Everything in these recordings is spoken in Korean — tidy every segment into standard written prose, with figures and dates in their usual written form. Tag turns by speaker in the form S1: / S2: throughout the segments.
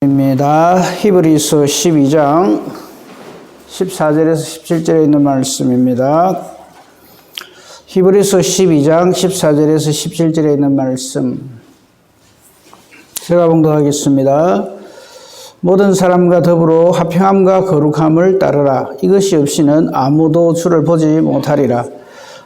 S1: 입니다. 히브리서 12장 14절에서 17절에 있는 말씀입니다. 히브리서 12장 14절에서 17절에 있는 말씀 제가 봉독하겠습니다. 모든 사람과 더불어 화평함과 거룩함을 따르라. 이것이 없이는 아무도 주를 보지 못하리라.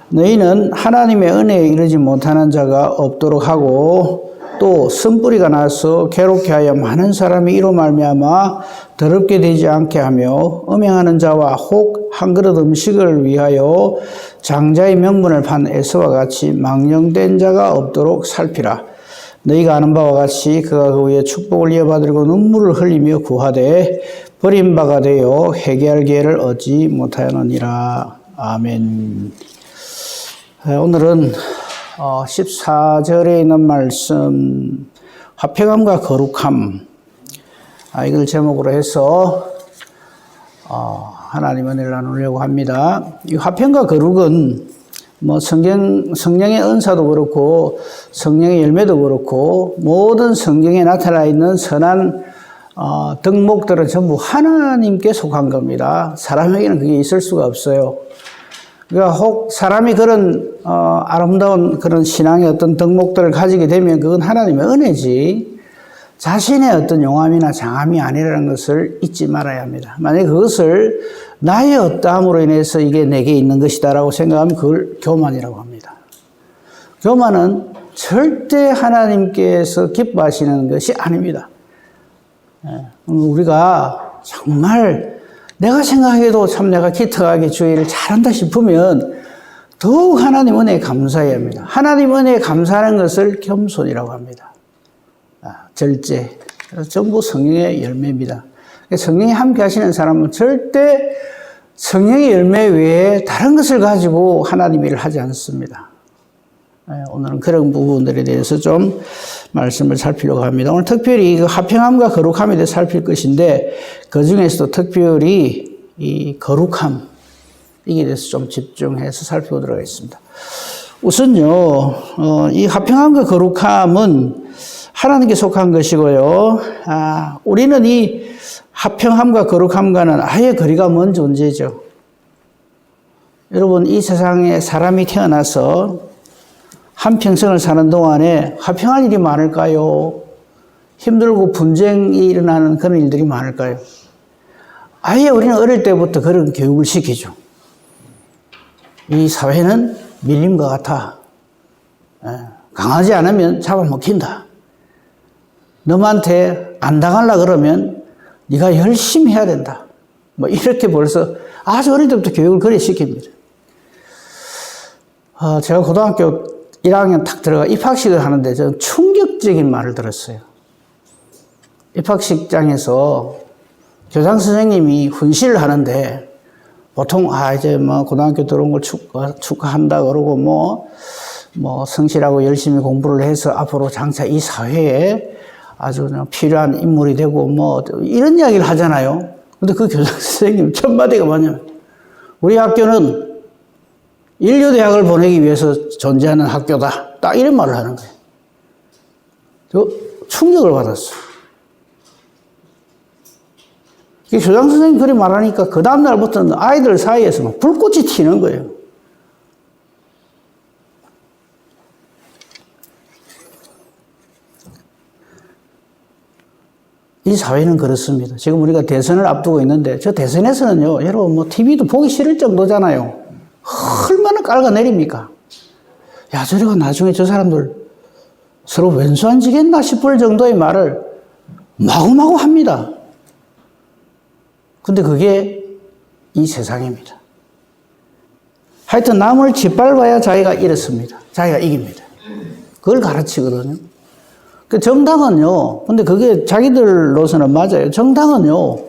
S1: 너희는 하나님의 은혜에 이르지 못하는 자가 없도록 하고 또 쓴뿌리가 나서 괴롭게 하여 많은 사람이 이로 말미암아 더럽게 되지 않게 하며 음행하는 자와 혹 한 그릇 음식을 위하여 장자의 명분을 판 에서와 같이 망령된 자가 없도록 살피라. 너희가 아는 바와 같이 그가 그 위에 축복을 이어받으려고 눈물을 흘리며 구하되 버린 바가 되어 회개할 기회를 얻지 못하였느니라. 아멘. 오늘은 14절에 있는 말씀 화평함과 거룩함 이걸 제목으로 해서 하나님 은혜를 나누려고 합니다. 이 화평과 거룩은 뭐 성령의 은사도 그렇고 성령의 열매도 그렇고 모든 성경에 나타나 있는 선한 덕목들은 전부 하나님께 속한 겁니다. 사람에게는 그게 있을 수가 없어요. 그러니까 혹 사람이 그런 아름다운 그런 신앙의 어떤 덕목들을 가지게 되면 그건 하나님의 은혜지 자신의 어떤 용함이나 장함이 아니라는 것을 잊지 말아야 합니다. 만약에 그것을 나의 어떠함으로 인해서 이게 내게 있는 것이다라고 생각하면 그걸 교만이라고 합니다. 교만은 절대 하나님께서 기뻐하시는 것이 아닙니다. 우리가 정말 내가 생각해도 참 내가 기특하게 주의를 잘한다 싶으면 더욱 하나님 은혜에 감사해야 합니다. 하나님 은혜에 감사하는 것을 겸손이라고 합니다. 절제. 전부 성령의 열매입니다. 성령이 함께 하시는 사람은 절대 성령의 열매 외에 다른 것을 가지고 하나님 일을 하지 않습니다. 오늘은 그런 부분들에 대해서 좀 말씀을 살피려고 합니다. 오늘 특별히 그 화평함과 거룩함에 대해 살필 것인데 그 중에서도 특별히 이 거룩함 이에 대해서 좀 집중해서 살펴보도록 하겠습니다. 우선요, 이 화평함과 거룩함은 하나님께 속한 것이고요. 우리는 이 화평함과 거룩함과는 아예 거리가 먼 존재죠. 여러분, 이 세상에 사람이 태어나서 한평생을 사는 동안에 화평할 일이 많을까요? 힘들고 분쟁이 일어나는 그런 일들이 많을까요? 아예 우리는 어릴 때부터 그런 교육을 시키죠. 이 사회는 밀림과 같아. 강하지 않으면 잡아먹힌다. 너한테 안 당하려고 그러면 네가 열심히 해야 된다. 뭐 이렇게 벌써 아주 어릴 때부터 교육을 그래 시킵니다. 제가 고등학교 1학년 딱 들어가 입학식을 하는데 저는 충격적인 말을 들었어요. 입학식장에서 교장 선생님이 훈시를 하는데 보통 이제 뭐 고등학교 들어온 걸 축하한다 그러고 뭐 성실하고 열심히 공부를 해서 앞으로 장차 이 사회에 아주 필요한 인물이 되고 뭐 이런 이야기를 하잖아요. 근데 그 교장 선생님 첫 마디가 뭐냐면 우리 학교는 인류대학을 보내기 위해서 존재하는 학교다. 딱 이런 말을 하는 거예요. 저 충격을 받았어요. 교장 선생님이 그렇게 말하니까 그 다음날부터는 아이들 사이에서 막 불꽃이 튀는 거예요. 이 사회는 그렇습니다. 지금 우리가 대선을 앞두고 있는데 저 대선에서는요, 여러분 뭐 TV도 보기 싫을 정도잖아요. 얼마나 깔아내립니까? 야, 저래가 나중에 저 사람들 서로 왼수 안 지겠나 싶을 정도의 말을 마구마구 합니다. 근데 그게 이 세상입니다. 하여튼 남을 짓밟아야 자기가 이렇습니다. 자기가 이깁니다. 그걸 가르치거든요. 그 정당은요, 근데 그게 자기들로서는 맞아요. 정당은요,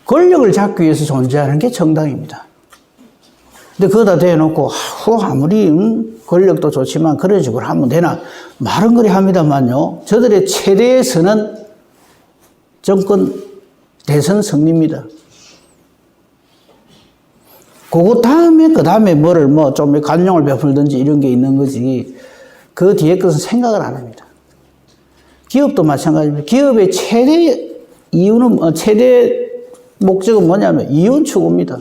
S1: 권력을 잡기 위해서 존재하는 게 정당입니다. 근데 그거다 대놓고, 아무리 권력도 좋지만 그런 식으로 하면 되나? 말은 그리 합니다만요, 저들의 최대의 선은 정권 대선 승리입니다. 그 다음에 뭐를 좀 관용을 베풀든지 이런 게 있는 거지, 그 뒤에 것은 생각을 안 합니다. 기업도 마찬가지입니다. 기업의 최대 목적은 뭐냐면 이윤 추구입니다.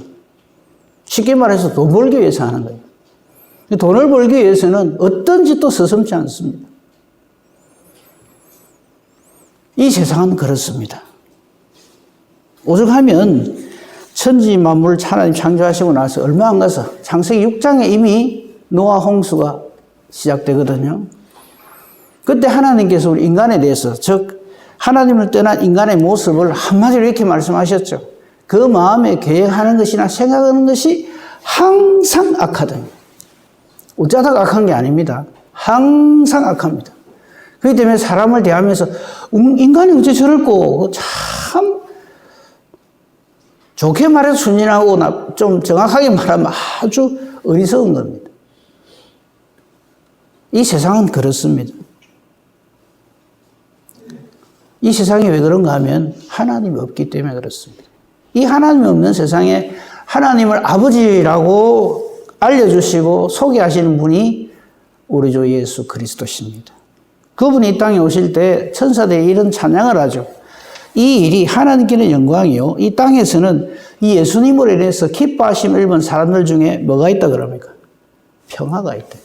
S1: 쉽게 말해서 돈 벌기 위해서 하는 거예요. 돈을 벌기 위해서는 어떤 짓도 서슴지 않습니다. 이 세상은 그렇습니다. 오죽하면 천지 만물을 하나님 창조하시고 나서 얼마 안 가서 창세기 6장에 이미 노아 홍수가 시작되거든요. 그때 하나님께서 우리 인간에 대해서, 즉 하나님을 떠난 인간의 모습을 한마디로 이렇게 말씀하셨죠. 그 마음에 계획하는 것이나 생각하는 것이 항상 악하다. 어쩌다가 악한 게 아닙니다. 항상 악합니다. 그렇기 때문에 사람을 대하면서 인간이 어째 저럴꼬, 참 좋게 말해서 순진하고 좀 정확하게 말하면 아주 어리석은 겁니다. 이 세상은 그렇습니다. 이 세상이 왜 그런가 하면 하나님이 없기 때문에 그렇습니다. 이 하나님이 없는 세상에 하나님을 아버지라고 알려주시고 소개하시는 분이 우리 주 예수 그리스도십니다. 그분이 이 땅에 오실 때 천사들이 이런 찬양을 하죠. 이 일이 하나님께는 영광이요, 이 땅에서는 이 예수님으로 인해서 기뻐하심을 입은 사람들 중에 뭐가 있다 그럽니까? 평화가 있다.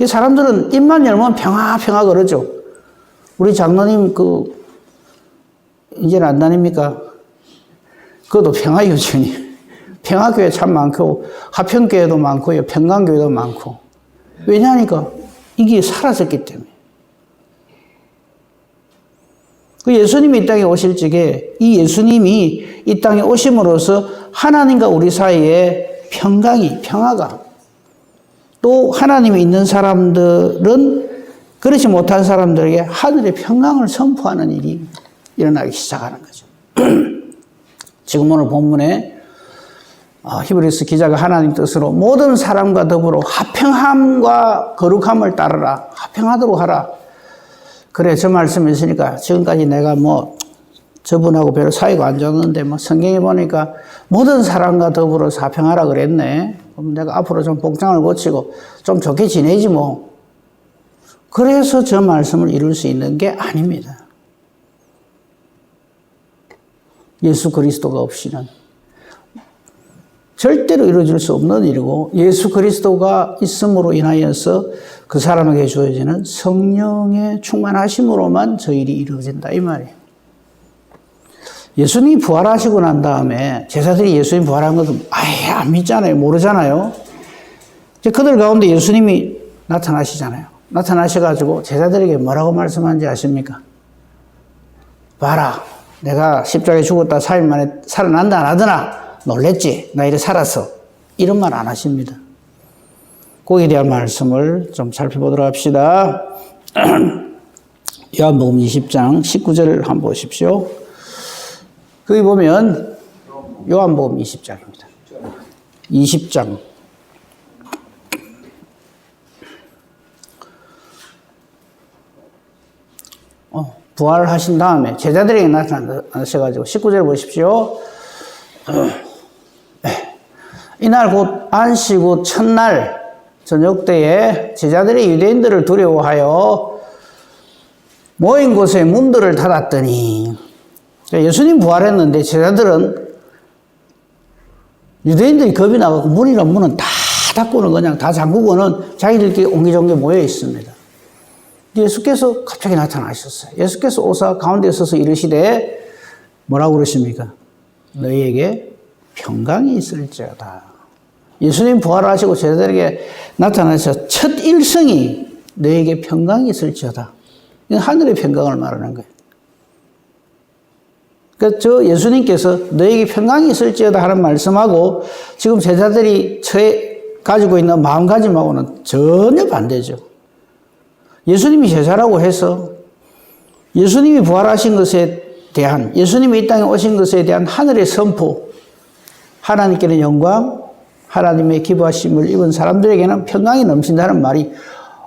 S1: 사람들은 입만 열면 평화 그러죠. 우리 장로님 이제는 안 다닙니까? 그것도 평화유전이. 평화교회 참 많고, 화평교회도 많고요, 평강교회도 많고. 왜냐하니까 이게 사라졌기 때문에. 그 예수님이 이 땅에 오실 적에 이 예수님이 이 땅에 오심으로써 하나님과 우리 사이에 평화가, 또 하나님이 있는 사람들은 그렇지 못한 사람들에게 하늘의 평강을 선포하는 일이 일어나기 시작하는 거죠. 지금 오늘 본문에 히브리서 기자가 하나님 뜻으로 모든 사람과 더불어 화평함과 거룩함을 따르라, 화평하도록 하라. 그래, 저 말씀이 있으니까 지금까지 내가 저분하고 별로 사이가 안 좋았는데 성경에 보니까 모든 사람과 더불어서 화평하라 그랬네. 그럼 내가 앞으로 좀 복장을 고치고 좀 좋게 지내지 뭐. 그래서 저 말씀을 이룰 수 있는 게 아닙니다. 예수 그리스도가 없이는 절대로 이루어질 수 없는 일이고, 예수 그리스도가 있음으로 인하여서 그 사람에게 주어지는 성령의 충만하심으로만 저 일이 이루어진다 이 말이에요. 예수님이 부활하시고 난 다음에 제자들이 예수님 부활한 것은 아예 안 믿잖아요. 모르잖아요. 이제 그들 가운데 예수님이 나타나시잖아요. 나타나셔가지고 제자들에게 뭐라고 말씀하는지 아십니까? 봐라, 내가 십자가에 죽었다 4일 만에 살아난다 안 하더나 놀랬지? 나 이래 살았어. 이런 말 안 하십니다. 거기에 대한 말씀을 좀 살펴보도록 합시다. 요한복음 20장 19절을 한번 보십시오. 거기 보면 요한복음 20장입니다. 20장. 부활하신 다음에 제자들에게 나타나셔가지고 19절 보십시오. 이날 곧 안식 후 첫날 저녁 때에 제자들이 유대인들을 두려워하여 모인 곳에 문들을 닫았더니, 예수님 부활했는데 제자들은 유대인들이 겁이 나고 문이란 문은 다 닫고는 그냥 다 잠그고는 자기들끼리 옹기종기 모여 있습니다. 예수께서 갑자기 나타나셨어요. 예수께서 오사 가운데 서서 이르시되 뭐라고 그러십니까? 너희에게 평강이 있을지어다. 예수님 부활하시고 제자들에게 나타나셔서 첫 일성이 너희에게 평강이 있을지어다. 이건 하늘의 평강을 말하는 거예요. 그러니까 저 예수님께서 너희에게 평강이 있을지어다 하는 말씀하고 지금 제자들이 가지고 있는 마음가짐하고는 전혀 반대죠. 예수님이 제자라고 해서 예수님이 부활하신 것에 대한, 예수님이 이 땅에 오신 것에 대한 하늘의 선포, 하나님께는 영광, 하나님의 기부하심을 입은 사람들에게는 평강이 넘친다는 말이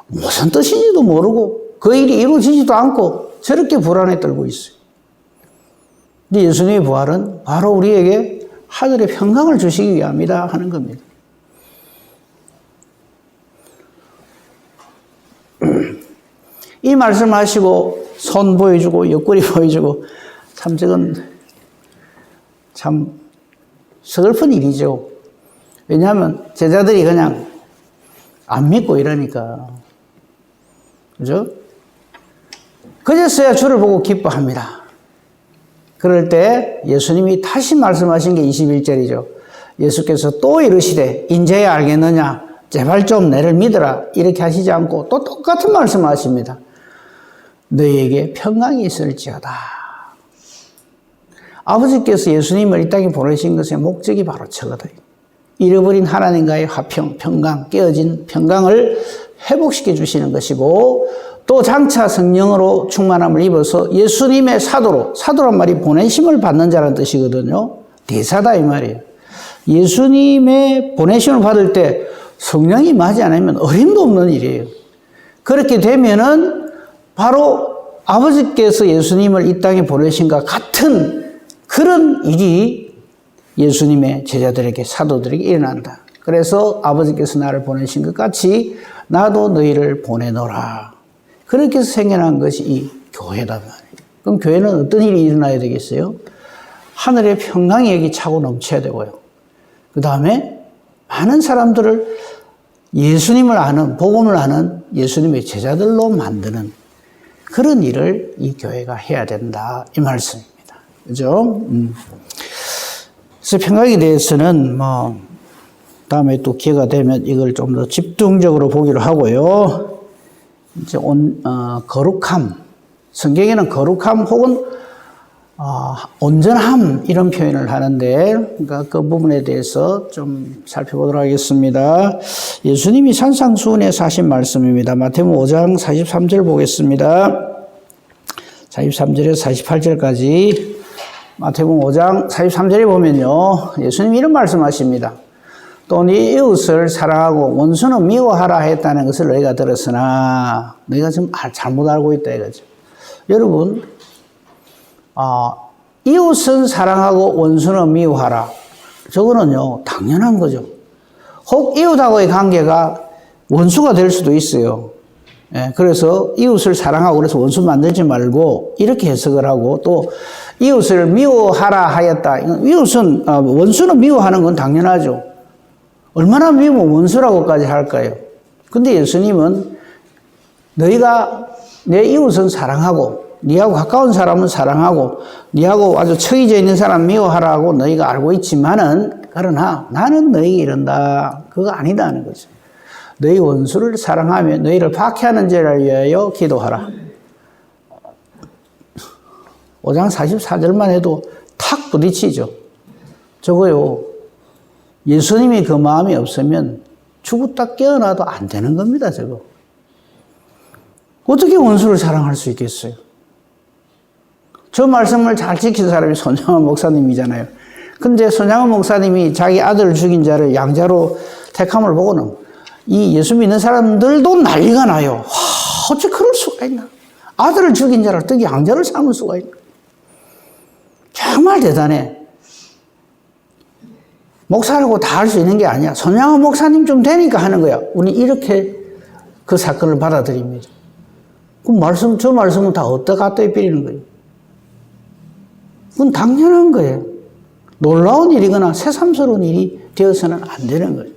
S1: 무슨 뜻인지도 모르고 그 일이 이루어지지도 않고 저렇게 불안에 떨고 있어요. 근데 예수님의 부활은 바로 우리에게 하늘의 평강을 주시기 위함이다 하는 겁니다. 이 말씀하시고 손 보여주고 옆구리 보여주고 참 저건 참 서글픈 일이죠. 왜냐하면 제자들이 그냥 안 믿고 이러니까. 그죠? 그제서야 주를 보고 기뻐합니다. 그럴 때 예수님이 다시 말씀하신 게 21절이죠. 예수께서 또 이르시되 인자야 알겠느냐? 제발 좀 내를 믿어라. 이렇게 하시지 않고 또 똑같은 말씀을 하십니다. 너희에게 평강이 있을지어다. 아버지께서 예수님을 이 땅에 보내신 것의 목적이 바로 저거다. 잃어버린 하나님과의 화평, 평강, 깨어진 평강을 회복시켜 주시는 것이고 또 장차 성령으로 충만함을 입어서 예수님의 사도란 말이 보내심을 받는 자라는 뜻이거든요. 대사다 이 말이에요. 예수님의 보내심을 받을 때 성령이 임하지 않으면 어림도 없는 일이에요. 그렇게 되면은 바로 아버지께서 예수님을 이 땅에 보내신 것 같은 그런 일이 예수님의 제자들에게 사도들에게 일어난다. 그래서 아버지께서 나를 보내신 것 같이 나도 너희를 보내노라. 그렇게 해서 생겨난 것이 이 교회다 말이에요. 그럼 교회는 어떤 일이 일어나야 되겠어요? 하늘의 평강이 여기 차고 넘쳐야 되고요. 그 다음에 많은 사람들을 예수님을 아는, 복음을 아는 예수님의 제자들로 만드는 그런 일을 이 교회가 해야 된다. 이 말씀입니다. 그죠? 그래서 평강에 대해서는 다음에 또 기회가 되면 이걸 좀 더 집중적으로 보기로 하고요. 이제 거룩함. 성경에는 거룩함 혹은 온전함 이런 표현을 하는데 그러니까 그 부분에 대해서 좀 살펴보도록 하겠습니다. 예수님이 산상수훈에서 하신 말씀입니다. 마태복음 5장 43절 보겠습니다. 43절에서 48절까지 마태복음 5장 43절에 보면요. 예수님이 이런 말씀하십니다. 또 네 이웃을 사랑하고 원수는 미워하라 했다는 것을 너희가 들었으나 너희가 지금 잘못 알고 있다 이거죠. 여러분 이웃은 사랑하고 원수는 미워하라. 저거는요, 당연한 거죠. 혹 이웃하고의 관계가 원수가 될 수도 있어요. 예, 그래서 이웃을 사랑하고 그래서 원수 만들지 말고 이렇게 해석을 하고 또 이웃을 미워하라 하였다. 이웃은, 원수는 미워하는 건 당연하죠. 얼마나 미우면 원수라고까지 할까요? 근데 예수님은 너희가 내 이웃은 사랑하고 니하고 가까운 사람은 사랑하고 니하고 아주 처해져 있는 사람 미워하라고 너희가 알고 있지만은 그러나 나는 너희에게 이른다. 그거 아니다는 거죠. 너희 원수를 사랑하며 너희를 박해하는 자를 위하여 기도하라. 5장 44절만 해도 탁 부딪히죠. 저거요. 예수님이 그 마음이 없으면 죽었다 깨어나도 안 되는 겁니다. 저거. 어떻게 원수를 사랑할 수 있겠어요? 저 말씀을 잘 지킨 사람이 손양원 목사님이잖아요. 근데 손양원 목사님이 자기 아들을 죽인 자를 양자로 택함을 보고는 이 예수 믿는 사람들도 난리가 나요. 와, 어째 그럴 수가 있나? 아들을 죽인 자를 어떻게 양자를 삼을 수가 있나? 정말 대단해. 목사라고 다 할 수 있는 게 아니야. 손양원 목사님 좀 되니까 하는 거야. 우리 이렇게 그 사건을 받아들입니다. 그 저 말씀은 다 어디다 갖다 입히는 거예요? 그건 당연한 거예요. 놀라운 일이거나 새삼스러운 일이 되어서는 안 되는 거예요.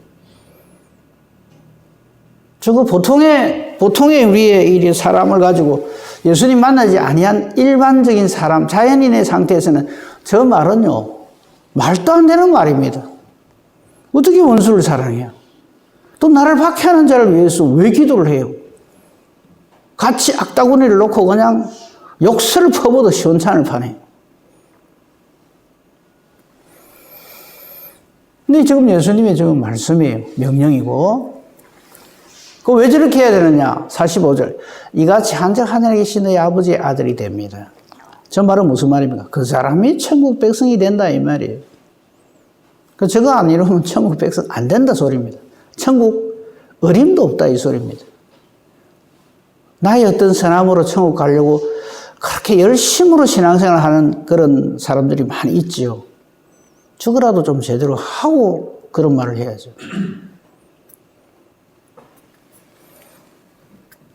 S1: 저거 보통의 우리의 일이 사람을 가지고 예수님 만나지 아니한 일반적인 사람, 자연인의 상태에서는 저 말은요, 말도 안 되는 말입니다. 어떻게 원수를 사랑해요? 또 나를 박해하는 자를 위해서 왜 기도를 해요? 같이 악다구니를 놓고 그냥 욕설을 퍼부어도 시원찮을 판에. 근데 지금 예수님의 지금 말씀이에요. 명령이고. 그 왜 저렇게 해야 되느냐? 45절. 이같이 한적 하늘에 계신 너희 아버지의 아들이 됩니다. 저 말은 무슨 말입니까? 그 사람이 천국 백성이 된다 이 말이에요. 그 저거 안 이루면 천국 백성 안 된다 소리입니다. 천국 어림도 없다 이 소리입니다. 나의 어떤 선함으로 천국 가려고 그렇게 열심으로 신앙생활 하는 그런 사람들이 많이 있지요. 저거라도 좀 제대로 하고 그런 말을 해야죠.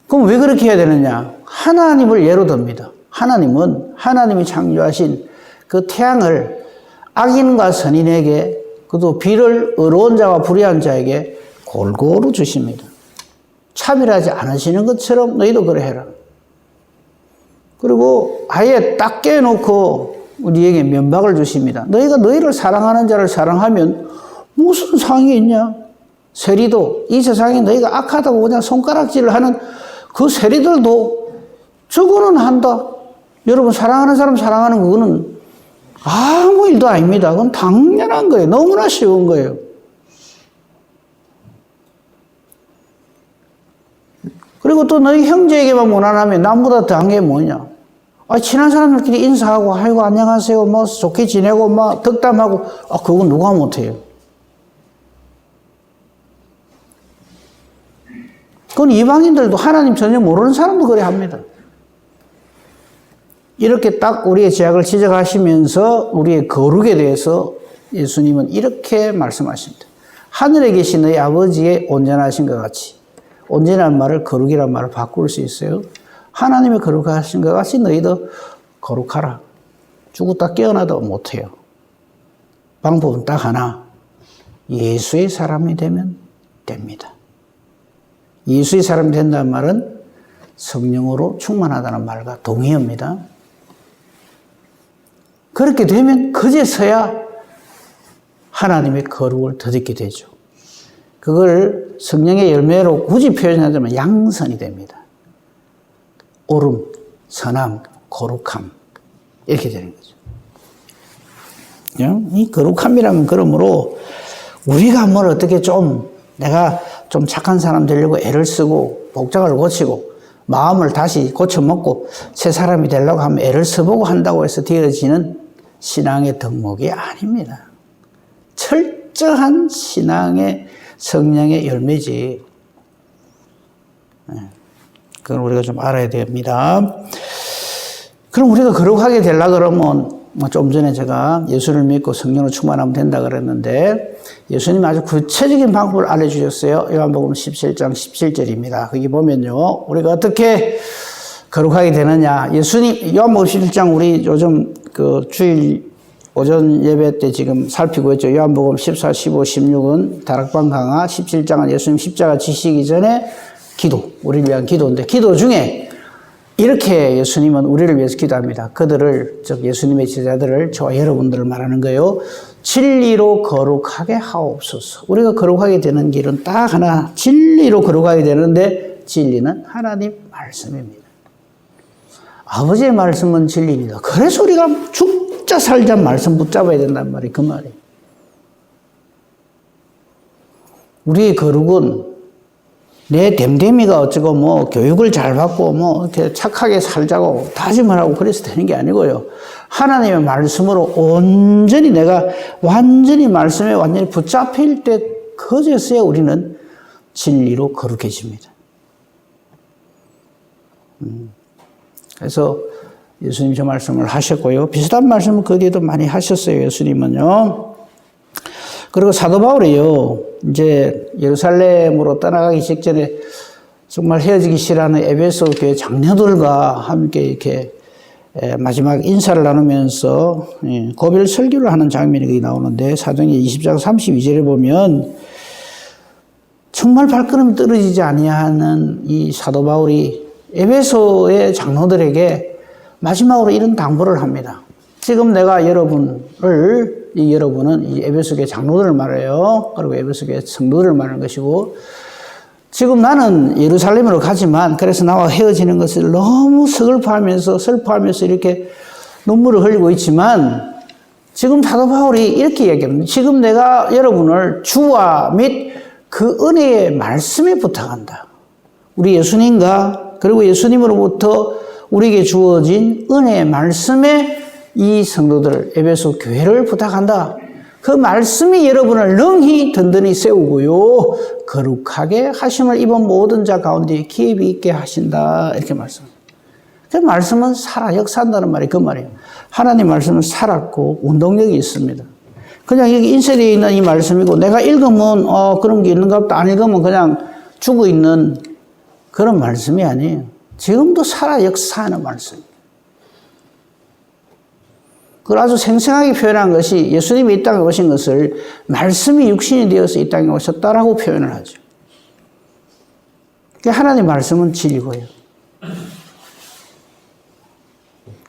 S1: 그럼 왜 그렇게 해야 되느냐? 하나님을 예로 듭니다. 하나님은 하나님이 창조하신 그 태양을 악인과 선인에게, 그도 비를 의로운 자와 불의한 자에게 골고루 주십니다. 차별하지 않으시는 것처럼 너희도 그래 해라. 그리고 아예 딱 깨놓고 우리에게 면박을 주십니다. 너희가 너희를 사랑하는 자를 사랑하면 무슨 상이 있냐? 세리도 이 세상에 너희가 악하다고 그냥 손가락질을 하는 그 세리들도 저거는 한다. 여러분 사랑하는 사람 사랑하는 그거는 아무 일도 아닙니다. 그건 당연한 거예요. 너무나 쉬운 거예요. 그리고 또 너희 형제에게만 무난하면 남보다 더한 게 뭐냐? 친한 사람들끼리 인사하고, 아이고, 안녕하세요. 뭐, 좋게 지내고, 막, 덕담하고, 그건 누가 못해요? 그건 이방인들도 하나님 전혀 모르는 사람도 그래 합니다. 이렇게 딱 우리의 죄악을 지적하시면서 우리의 거룩에 대해서 예수님은 이렇게 말씀하십니다. 하늘에 계신 너희 아버지의 온전하신 것 같이, 온전한 말을 거룩이란 말을 바꿀 수 있어요. 하나님의 거룩하신 것 같이 너희도 거룩하라. 죽었다 깨어나도 못해요. 방법은 딱 하나. 예수의 사람이 되면 됩니다. 예수의 사람이 된다는 말은 성령으로 충만하다는 말과 동의합니다. 그렇게 되면 그제서야 하나님의 거룩을 덧입게 되죠. 그걸 성령의 열매로 굳이 표현하자면 양선이 됩니다. 옳음, 선함, 거룩함 이렇게 되는 거죠. 이 거룩함이라면 그러므로 우리가 뭘 어떻게 내가 좀 착한 사람 되려고 애를 쓰고 복장을 고치고 마음을 다시 고쳐먹고 새 사람이 되려고 하면 애를 써보고 한다고 해서 되어지는 신앙의 덕목이 아닙니다. 철저한 신앙의 성령의 열매지. 그걸 우리가 좀 알아야 됩니다. 그럼 우리가 거룩하게 되려고 그러면 좀 전에 제가 예수를 믿고 성령으로 충만하면 된다 그랬는데 예수님이 아주 구체적인 방법을 알려주셨어요. 요한복음 17장 17절입니다. 거기 보면요. 우리가 어떻게 거룩하게 되느냐. 요한복음 17장 우리 요즘 그 주일 오전 예배 때 지금 살피고 있죠. 요한복음 14, 15, 16은 다락방 강화, 17장은 예수님 십자가 지시기 전에 기도, 우리를 위한 기도인데 기도 중에 이렇게 예수님은 우리를 위해서 기도합니다. 그들을, 즉 예수님의 제자들을, 저와 여러분들을 말하는 거예요. 진리로 거룩하게 하옵소서. 우리가 거룩하게 되는 길은 딱 하나, 진리로 거룩하게 되는데 진리는 하나님 말씀입니다. 아버지의 말씀은 진리입니다. 그래서 우리가 죽자 살자 말씀 붙잡아야 된단 말이에요. 그 말이에요. 우리의 거룩은 내 됨됨이가 어쩌고 교육을 잘 받고 이렇게 착하게 살자고 다짐을 하고 그래서 되는 게 아니고요. 하나님의 말씀으로 온전히 내가 완전히 말씀에 완전히 붙잡힐 때 그제서야 우리는 진리로 거룩해집니다. 그래서 예수님 저 말씀을 하셨고요. 비슷한 말씀을 그 뒤에도 많이 하셨어요. 예수님은요. 그리고 사도 바울이요. 이제 예루살렘으로 떠나가기 직전에 정말 헤어지기 싫어하는 에베소 교회 장로들과 함께 이렇게 마지막 인사를 나누면서 고별 설교를 하는 장면이 거기 나오는데 사도행전 20장 32절에 보면 정말 발걸음이 떨어지지 아니하는 이 사도 바울이 에베소의 장로들에게 마지막으로 이런 당부를 합니다. 지금 내가 여러분은 이 에베소 교회 장로들을 말해요. 그리고 에베소 교회 성도들을 말하는 것이고 지금 나는 예루살렘으로 가지만 그래서 나와 헤어지는 것을 너무 슬퍼하면서 이렇게 눈물을 흘리고 있지만 지금 사도 바울이 이렇게 얘기합니다. 지금 내가 여러분을 주와 및 그 은혜의 말씀에 부탁한다. 우리 예수님과 그리고 예수님으로부터 우리에게 주어진 은혜의 말씀에 이 성도들 에베소 교회를 부탁한다. 그 말씀이 여러분을 능히 든든히 세우고요. 거룩하게 하심을 입은 모든 자 가운데 기업이 있게 하신다. 이렇게 말씀합니다. 그 말씀은 역사한다는 말이 그 말이에요. 하나님 말씀은 살았고 운동력이 있습니다. 그냥 여기 인쇄되어 있는 이 말씀이고 내가 읽으면 그런 게 있는가 보다 안 읽으면 그냥 죽어 있는 그런 말씀이 아니에요. 지금도 살아 역사하는 말씀. 그걸 아주 생생하게 표현한 것이 예수님이 이 땅에 오신 것을 말씀이 육신이 되어서 이 땅에 오셨다라고 표현을 하죠. 하나님 말씀은 진리고요.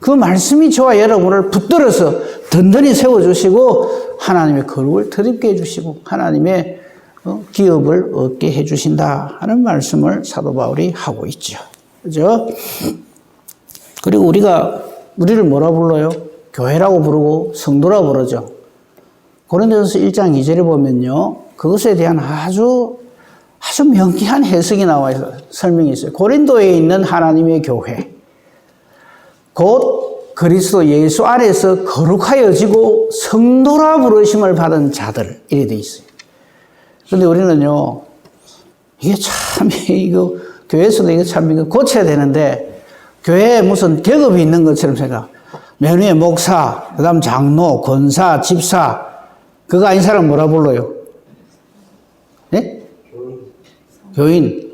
S1: 그 말씀이 저와 여러분을 붙들어서 든든히 세워주시고 하나님의 거룩을 드립게 해주시고 하나님의 기업을 얻게 해주신다 하는 말씀을 사도 바울이 하고 있죠. 그죠? 그리고 우리를 뭐라 불러요? 교회라고 부르고 성도라고 부르죠. 고린도전서 1장 2절에 보면요. 그것에 대한 아주 명쾌한 해석이 나와 있어요. 설명이 있어요. 고린도에 있는 하나님의 교회. 곧 그리스도 예수 안에서 거룩하여지고 성도라 부르심을 받은 자들. 이래 돼 있어요. 그런데 우리는요. 이게 참, 교회에서도 이거 참 고쳐야 되는데, 교회에 무슨 계급이 있는 것처럼 생각. 맨 위에 목사, 그 다음 장로, 권사, 집사. 그거 아닌 사람 뭐라 불러요? 네? 교인.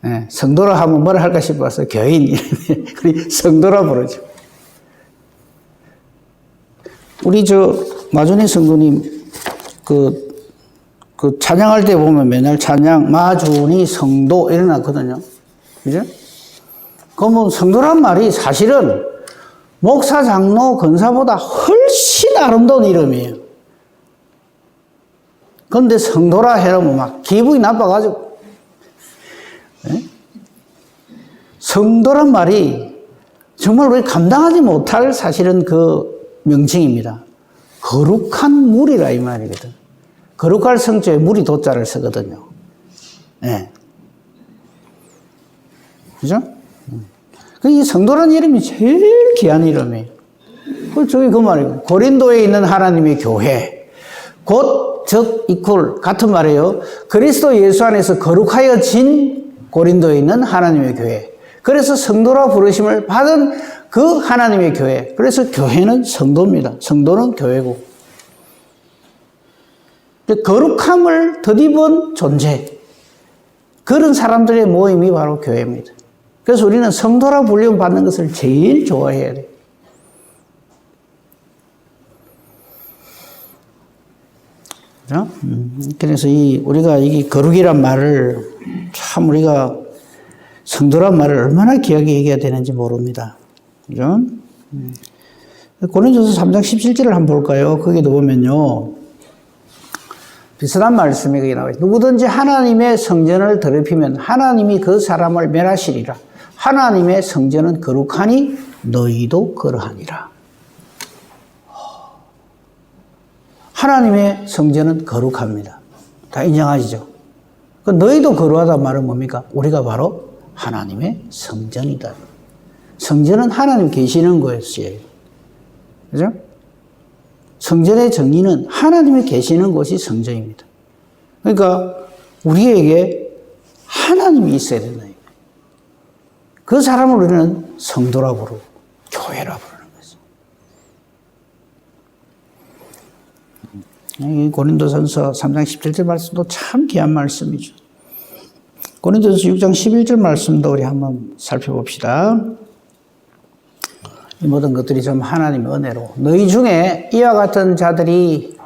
S1: 네, 성도라 하면 뭐라 할까 싶어서 교인. 성도라 부르죠. 우리 마준희 성도님, 찬양할 때 보면 맨날 찬양, 마준희 성도, 이래놨거든요. 그죠? 그러면 성도란 말이 사실은 목사, 장로, 권사보다 훨씬 아름다운 이름이에요. 그런데 성도라 해놓으면 막 기분이 나빠가지고. 네? 성도란 말이 정말 우리 감당하지 못할 사실은 그 명칭입니다. 거룩한 물이라 이 말이거든. 거룩할 성조에 물이 도자를 쓰거든요. 네. 그죠? 이 성도라는 이름이 제일 귀한 이름이에요. 저기 그 말이에요. 고린도에 있는 하나님의 교회. 곧, 같은 말이에요. 그리스도 예수 안에서 거룩하여진 고린도에 있는 하나님의 교회. 그래서 성도라 부르심을 받은 그 하나님의 교회. 그래서 교회는 성도입니다. 성도는 교회고. 거룩함을 덧입은 존재. 그런 사람들의 모임이 바로 교회입니다. 그래서 우리는 성도라 불림 받는 것을 제일 좋아해야 돼요. 그죠? 그래서 우리가 이 거룩이란 말을 참 우리가 성도란 말을 얼마나 귀하게 얘기해야 되는지 모릅니다. 그죠? 고린도서 3장 17절을 한번 볼까요? 거기도 보면요. 비슷한 말씀이 거기 나와요. 누구든지 하나님의 성전을 더럽히면 하나님이 그 사람을 멸하시리라. 하나님의 성전은 거룩하니 너희도 그러하니라. 하나님의 성전은 거룩합니다. 다 인정하시죠? 너희도 거룩하다 말은 뭡니까? 우리가 바로 하나님의 성전이다. 성전은 하나님 계시는 곳이에요. 그죠? 성전의 정의는 하나님이 계시는 곳이 성전입니다. 그러니까 우리에게 하나님이 있어야 된다. 그 사람을 우리는 성도라 부르고 교회라 부르는 거죠. 이 고린도전서 3장 17절 말씀도 참 귀한 말씀이죠. 고린도전서 6장 11절 말씀도 우리 한번 살펴봅시다. 이 모든 것들이 좀 하나님의 은혜로 너희 중에 이와 같은 자들이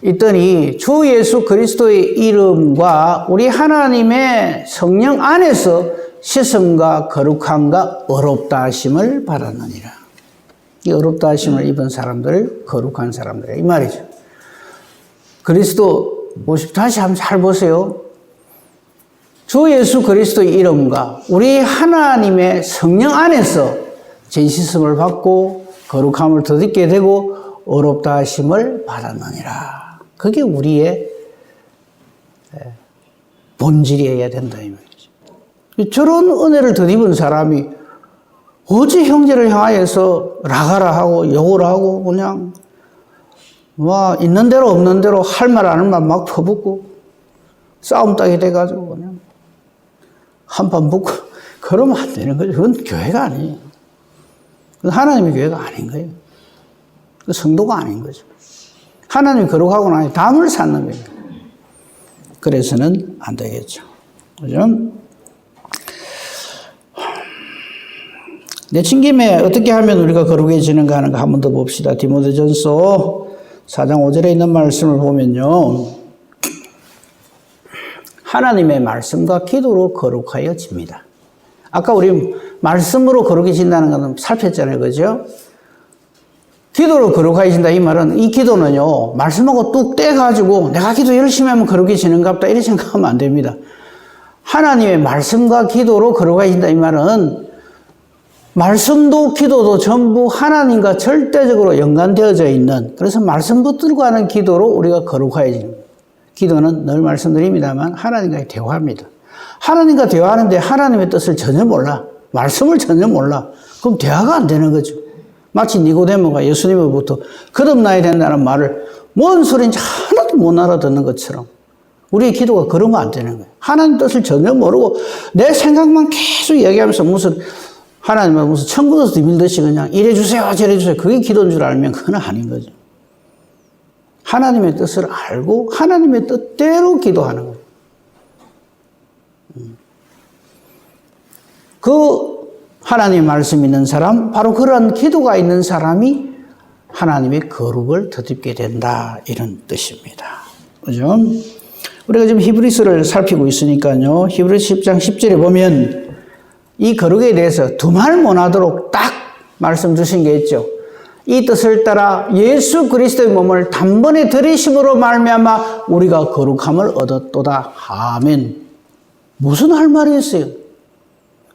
S1: 있더니 주 예수 그리스도의 이름과 우리 하나님의 성령 안에서 씻음과 거룩함과 어렵다 하심을 받았느니라. 이 어렵다 하심을 입은 사람들, 거룩한 사람들 이 말이죠. 그리스도 다시 한번 잘 보세요. 주 예수 그리스도의 이름과 우리 하나님의 성령 안에서 죄씻음을 받고 거룩함을 덧입게 되고 어렵다 하심을 받았느니라. 그게 우리의 본질이어야 된다 이 말이죠. 저런 은혜를 덧입은 사람이 어찌 형제를 향하여서 라가라 하고 욕을 하고 그냥 있는 대로 없는 대로 할 말 아는 말 막 퍼붓고 싸움 따게 돼가지고 그냥 한판 붙고 그러면 안 되는 거죠. 그건 교회가 아니에요. 그건 하나님의 교회가 아닌 거예요. 그 성도가 아닌 거죠. 하나님이 거룩하고 나니 담을 쌓는 거예요. 그래서는 안 되겠죠. 그죠? 내친 김에 어떻게 하면 우리가 거룩해지는가 하는 거 한 번 더 봅시다. 디모데전서 4장 5절에 있는 말씀을 보면요. 하나님의 말씀과 기도로 거룩하여집니다. 아까 우리 말씀으로 거룩해진다는 것은 살폈잖아요. 그죠? 기도로 거룩해진다 이 말은, 이 기도는요, 말씀하고 뚝 떼가지고 내가 기도 열심히 하면 거룩해지는가 보다 이렇게 생각하면 안 됩니다. 하나님의 말씀과 기도로 거룩해진다 이 말은 말씀도 기도도 전부 하나님과 절대적으로 연관되어져 있는, 그래서 말씀 붙들고 하는 기도로 우리가 거룩해지는 거예요. 기도는 늘 말씀드립니다만 하나님과 대화합니다. 하나님과 대화하는데 하나님의 뜻을 전혀 몰라. 말씀을 전혀 몰라. 그럼 대화가 안 되는 거죠. 마치 니고데모가 예수님으로부터 거듭나야 된다는 말을 뭔 소리인지 하나도 못 알아듣는 것처럼 우리의 기도가 그러면 안 되는 거예요. 하나님 뜻을 전혀 모르고 내 생각만 계속 얘기하면서 무슨 하나님은 무슨 천국에서 밀듯이 그냥 이래주세요 저래주세요 그게 기도인 줄 알면 그건 아닌 거죠. 하나님의 뜻을 알고 하나님의 뜻대로 기도하는 거예요. 그 하나님의 말씀 있는 사람, 바로 그런 기도가 있는 사람이 하나님의 거룩을 덧입게 된다 이런 뜻입니다. 그죠? 우리가 지금 히브리서를 살피고 있으니까요. 히브리서 10장 10절에 보면 이 거룩에 대해서 두말 못하도록 딱 말씀 주신 게 있죠. 이 뜻을 따라 예수 그리스도의 몸을 단번에 들이심으로 말미암아 우리가 거룩함을 얻었도다. 아멘. 무슨 할 말이었어요?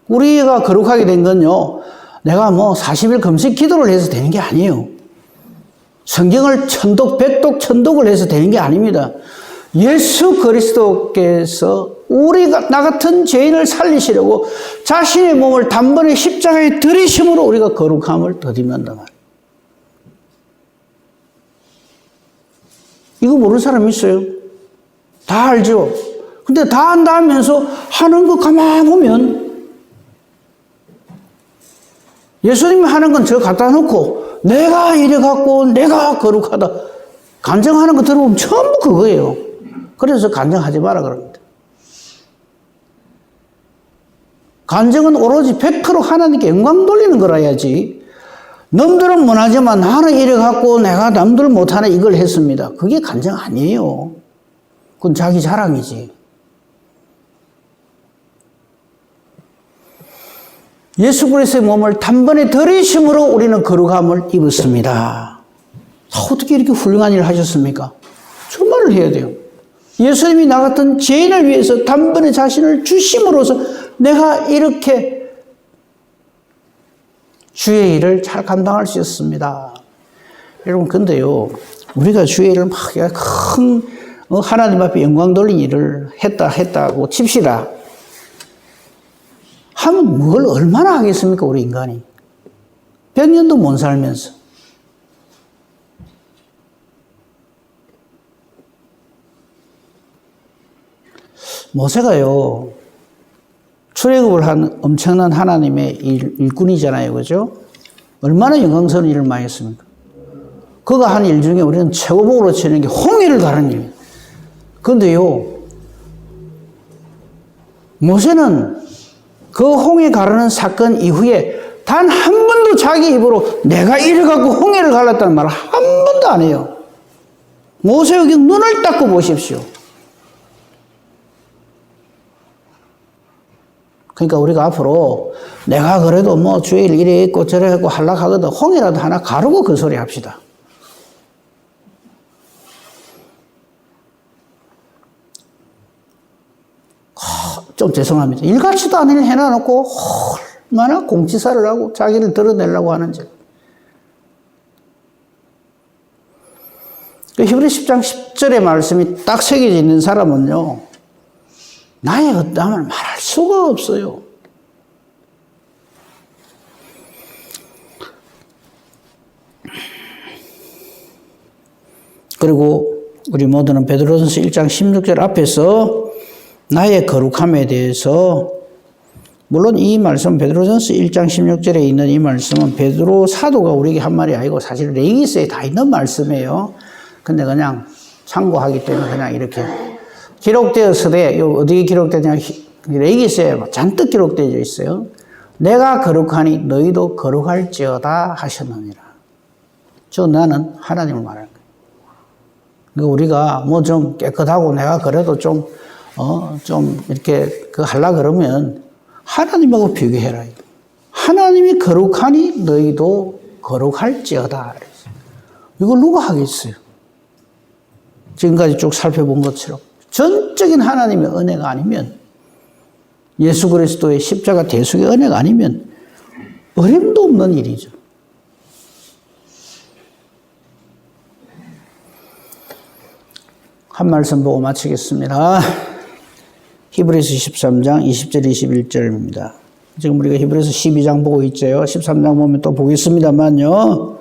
S1: 우리가 거룩하게 된 건요, 내가 뭐 40일 금식 기도를 해서 되는 게 아니에요. 성경을 천독, 백독, 천독을 해서 되는 게 아닙니다. 예수 그리스도께서 우리가 나 같은 죄인을 살리시려고 자신의 몸을 단번에 십자가에 들이심으로 우리가 거룩함을 더듬는다 말이에요. 이거 모르는 사람 있어요? 다 알죠? 근데 다 안다 하면서 하는 거 가만 보면 예수님이 하는 건 저 갖다 놓고 내가 이래 갖고 내가 거룩하다 간증하는 거 들어보면 전부 그거예요. 그래서 간증하지 마라 그럽니다. 간증은 오로지 100% 하나님께 영광 돌리는 거라야지. 남들은 못하지만 나는 이래 갖고 내가 남들 못하는 이걸 했습니다. 그게 간증 아니에요. 그건 자기 자랑이지. 예수 그리스도의 몸을 단번에 들이심으로 우리는 거룩함을 입었습니다. 어떻게 이렇게 훌륭한 일을 하셨습니까? 정말을 해야 돼요. 예수님이 나 같은 죄인을 위해서 단번에 자신을 주심으로써 내가 이렇게 주의 일을 잘 감당할 수 있었습니다. 여러분, 근데요, 우리가 주의 일을 막 큰 하나님 앞에 영광 돌린 일을 했다고 칩시다. 하면 뭘 얼마나 하겠습니까, 우리 인간이? 100년도 못 살면서. 모세가요, 출애굽을 한 엄청난 하나님의 일꾼이잖아요, 그죠? 얼마나 영광스러운 일을 많이 했습니까? 그가 한 일 중에 우리는 최고복으로 치는 게 홍해를 가는 일이에요. 그런데요, 모세는 그 홍해 가르는 사건 이후에 단 한 번도 자기 입으로 내가 이래갖고 홍해를 갈랐다는 말을 한 번도 안 해요. 모세에게 눈을 닦고 보십시오. 그러니까 우리가 앞으로 내가 그래도 뭐 주일 이래 있고 저래 했고 하려고 하거든 홍해라도 하나 가르고 그 소리 합시다. 좀 죄송합니다. 일같이도 않은 일 해놔놓고 얼마나 공치사를 하고 자기를 드러내려고 하는지. 히브리 10장 10절의 말씀이 딱 새겨져 있는 사람은요, 나의 어떠함을 말할 수가 없어요. 그리고 우리 모두는 베드로전서 1장 16절 앞에서 나의 거룩함에 대해서, 물론 이 말씀 베드로전서 1장 16절에 있는 이 말씀은 베드로 사도가 우리에게 한 말이 아니고 사실 레위기서에 다 있는 말씀이에요. 근데 그냥 참고하기 때문에 그냥 이렇게 기록되었으되, 어디에 기록되냐, 레위기서에 잔뜩 기록되어 있어요. 내가 거룩하니 너희도 거룩할지어다 하셨느니라. 나는 하나님을 말하는 거예요. 그러니까 우리가 뭐 좀 깨끗하고 내가 그래도 좀 이렇게 하려 그러면 하나님하고 비교해라. 하나님이 거룩하니 너희도 거룩할지어다. 이걸 누가 하겠어요? 지금까지 쭉 살펴본 것처럼 전적인 하나님의 은혜가 아니면, 예수 그리스도의 십자가 대속의 은혜가 아니면 어림도 없는 일이죠. 한 말씀 보고 마치겠습니다. 히브리서 13장 20절 21절입니다. 지금 우리가 히브리서 12장 보고 있죠. 13장 보면 또 보겠습니다만요.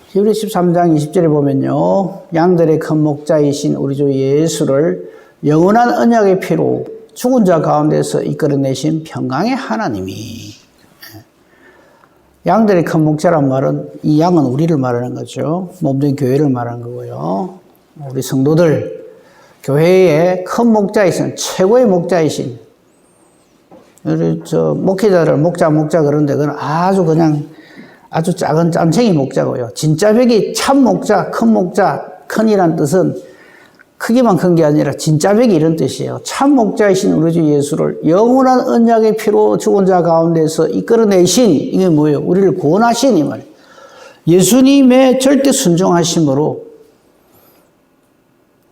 S1: 히브리서 13장 20절에 보면요. 양들의 큰 목자이신 우리 주 예수를 영원한 언약의 피로 죽은 자 가운데서 이끌어내신 평강의 하나님이, 양들의 큰 목자란 말은 이 양은 우리를 말하는 거죠. 몸된 교회를 말하는 거고요. 우리 성도들, 교회의 큰 목자이신, 최고의 목자이신, 우리 목회자들 목자 그런데 그건 아주 작은 짬챙이 목자고요. 진짜 벽이 참 목자, 큰 목자, 큰이란 뜻은 크기만 큰 게 아니라 진짜 벽이 이런 뜻이에요. 참 목자이신 우리 주 예수를 영원한 언약의 피로 죽은 자 가운데서 이끌어내신, 이게 뭐예요? 우리를 구원하신 이 말이에요. 예수님의 절대 순종하심으로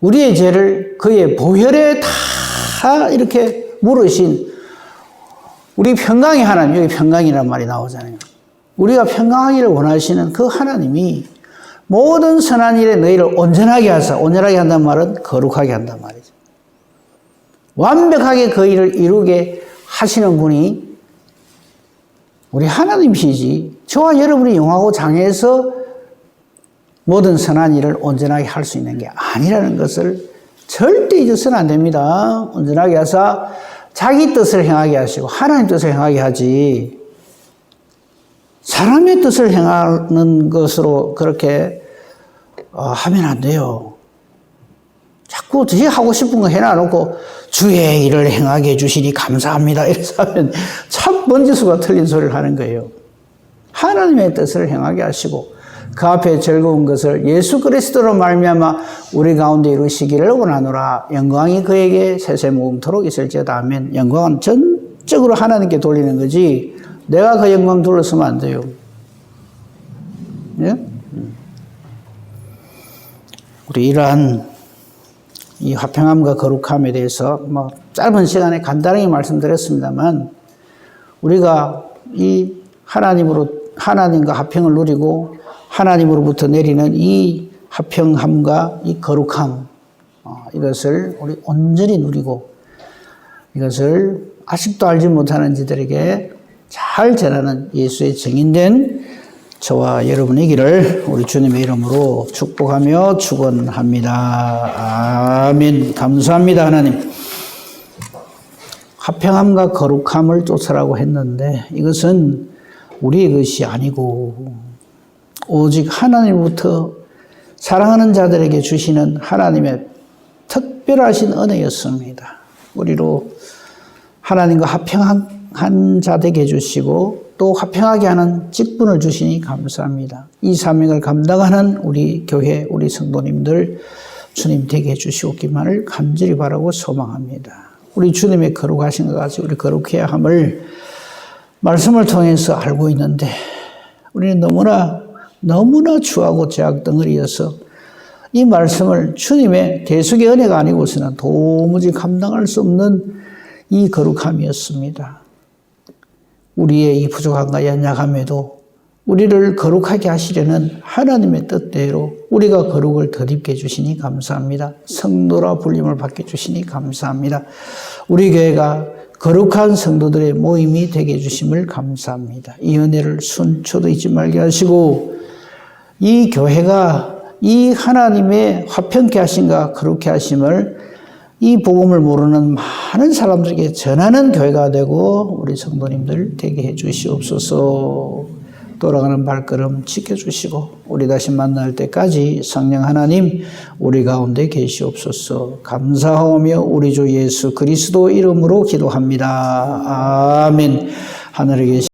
S1: 우리의 죄를 그의 보혈에 다 이렇게 물으신 우리 평강의 하나님, 여기 평강이란 말이 나오잖아요. 우리가 평강하기를 원하시는 그 하나님이 모든 선한 일에 너희를 온전하게 하사, 온전하게 한다는 말은 거룩하게 한단 말이죠. 완벽하게 그 일을 이루게 하시는 분이 우리 하나님이시지, 저와 여러분이 용하고 장애해서 모든 선한 일을 온전하게 할 수 있는 게 아니라는 것을 절대 잊어서는 안 됩니다. 온전하게 하사 자기 뜻을 행하게 하시고 하나님 뜻을 행하게 하지, 사람의 뜻을 행하는 것으로 그렇게 하면 안 돼요. 자꾸 지 하고 싶은 거 해놔놓고 주의 일을 행하게 해주시니 감사합니다 이래서 하면 참 번지수가 틀린 소리를 하는 거예요. 하나님의 뜻을 행하게 하시고 그 앞에 즐거운 것을 예수 그리스도로 말미암아 우리 가운데 이루시기를 원하노라. 영광이 그에게 세세무음토록 있을지어다 하면, 영광은 전적으로 하나님께 돌리는 거지 내가 그 영광 둘러서면 안 돼요. 예? 우리 이러한 이 화평함과 거룩함에 대해서 짧은 시간에 간단하게 말씀드렸습니다만, 우리가 이 하나님과 화평을 누리고 하나님으로부터 내리는 이 화평함과 이 거룩함, 이것을 우리 온전히 누리고 이것을 아직도 알지 못하는 이들에게 잘 전하는 예수의 증인된 저와 여러분이기를 우리 주님의 이름으로 축복하며 축원합니다. 아멘. 감사합니다. 하나님. 화평함과 거룩함을 쫓으라고 했는데 이것은 우리의 것이 아니고 오직 하나님부터 사랑하는 자들에게 주시는 하나님의 특별하신 은혜였습니다. 우리로 하나님과 화평한 자 되게 해주시고 또 화평하게 하는 직분을 주시니 감사합니다. 이 사명을 감당하는 우리 교회, 우리 성도님들 주님 되게 해주시옵기만을 간절히 바라고 소망합니다. 우리 주님의 거룩하신 것 같이 우리 거룩해야 함을 말씀을 통해서 알고 있는데 우리는 너무나 추하고 죄악덩어리여서 이 말씀을 주님의 대속의 은혜가 아니고서는 도무지 감당할 수 없는 이 거룩함이었습니다. 우리의 이 부족함과 연약함에도 우리를 거룩하게 하시려는 하나님의 뜻대로 우리가 거룩을 덧입게 해주시니 감사합니다. 성도라 불림을 받게 해주시니 감사합니다. 우리 교회가 거룩한 성도들의 모임이 되게 해주심을 감사합니다. 이 은혜를 순초도 잊지 말게 하시고 이 교회가 이 하나님의 화평케 하심과 거룩케 하심을 이 복음을 모르는 많은 사람들에게 전하는 교회가 되고 우리 성도님들 되게 해 주시옵소서. 돌아가는 발걸음 지켜주시고 우리 다시 만날 때까지 성령 하나님 우리 가운데 계시옵소서. 감사하며 우리 주 예수 그리스도 이름으로 기도합니다. 아멘. 하늘에 계신